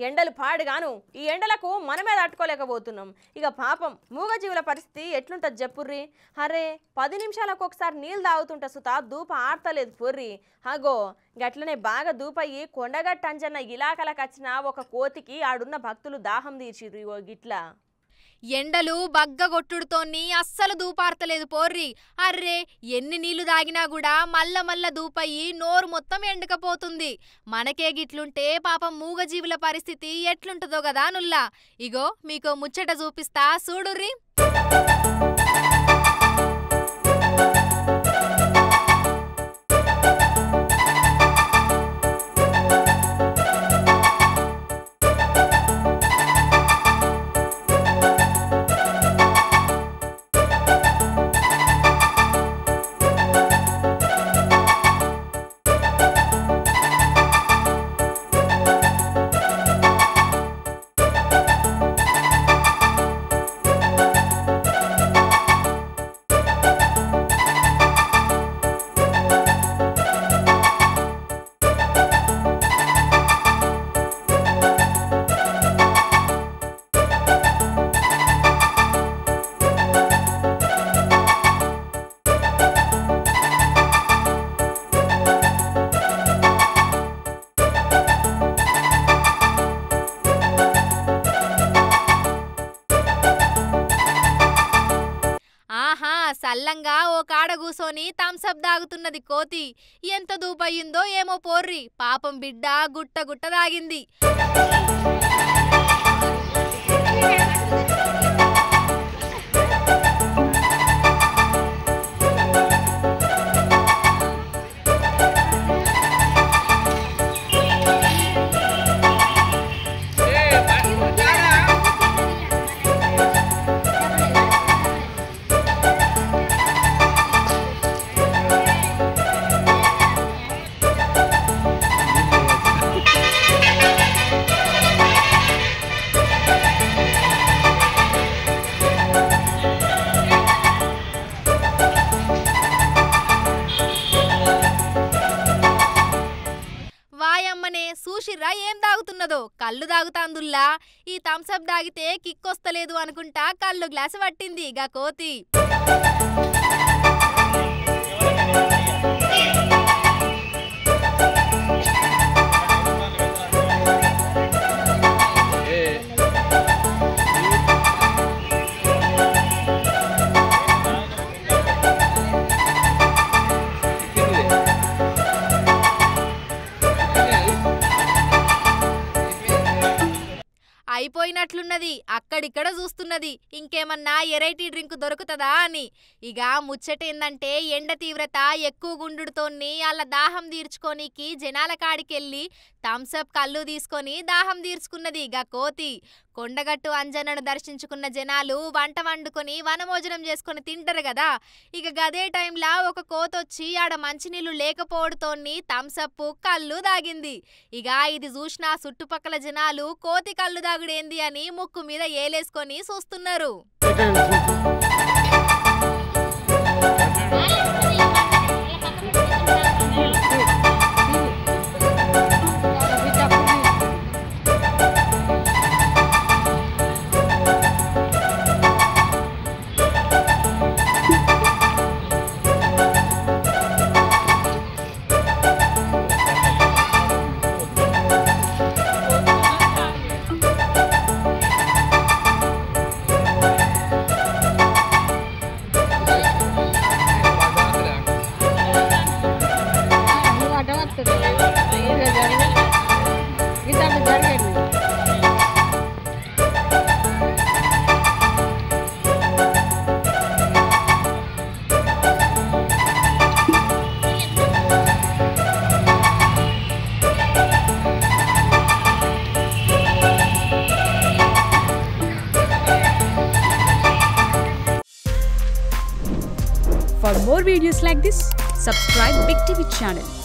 ఎండలు పాడుగాను ఈ ఎండలకు మనమే తట్టుకోలేకపోతున్నాం. ఇక పాపం మూగజీవుల పరిస్థితి ఎట్లుంటది చెప్పుర్రి. అరే 10 నిమిషాలకు ఒకసారి నీళ్ళు తాగుతుంట సుత దూప ఆడతలేదు పొర్రి. అగో గట్లనే బాగా దూపయ్యి కొండగట్ట అంజన్న ఇలాకలకు వచ్చిన ఒక కోతికి ఆడున్న భక్తులు దాహం తీర్చిర్రు. ఓ గిట్లా ఎండలు బగ్గగొట్టుడుతోని అస్సలు దూపార్తలేదు పోర్రి. అర్రే ఎన్ని నీళ్లు తాగినా కూడా మల్ల దూపయ్యి నోరు మొత్తం ఎండకపోతుంది. మనకే గిట్లుంటే పాపం మూగజీవుల పరిస్థితి ఎట్లుంటుందో గదా నుల్లా. ఇగో మీకో ముచ్చట చూపిస్తా చూడుర్రి. సల్లంగా ఓ కాడ కూసోని థమ్సప్ దాగుతున్నది కోతి. ఎంత దూపయ్యిందో ఏమో పోర్రి. పాపం బిడ్డ గుట్ట దాగింది. చూసిర్రా ఏం దాగుతున్నదో? కళ్ళు దాగుతాందుల్లా. ఈ థమ్సప్ దాగితే కిక్కొస్తలేదు అనుకుంటా కళ్ళు గ్లాసు పట్టింది గా కోతి. అయిపోయినట్లున్నది. అక్కడిక్కడ చూస్తున్నది ఇంకేమన్నా ఎరైటీ డ్రింక్ దొరుకుతుందా అని. ఇక ముచ్చటేందంటే ఎండ తీవ్రత ఎక్కువ గుండుతోని అలా దాహం తీర్చుకోనికి జనాల కాడికెళ్ళి థమ్సప్ కళ్ళు తీసుకొని దాహం తీర్చుకున్నది ఇక కోతి. కొండగట్టు అంజన్నను దర్శించుకున్న జనాలు వంట వండుకొని వనభోజనం చేసుకొని తింటారు కదా. ఇక గదే టైంలా ఒక కోతొచ్చి ఆడ మంచినీళ్ళు లేకపోవడంతోని థమ్సప్ కళ్ళు దాగింది. ఇక ఇది చూసిన చుట్టుపక్కల జనాలు కోతి కళ్ళు దాగుడేంది అని ముక్కు మీద ఏలేసుకొని చూస్తున్నారు. For more videos like this, subscribe Big TV channel.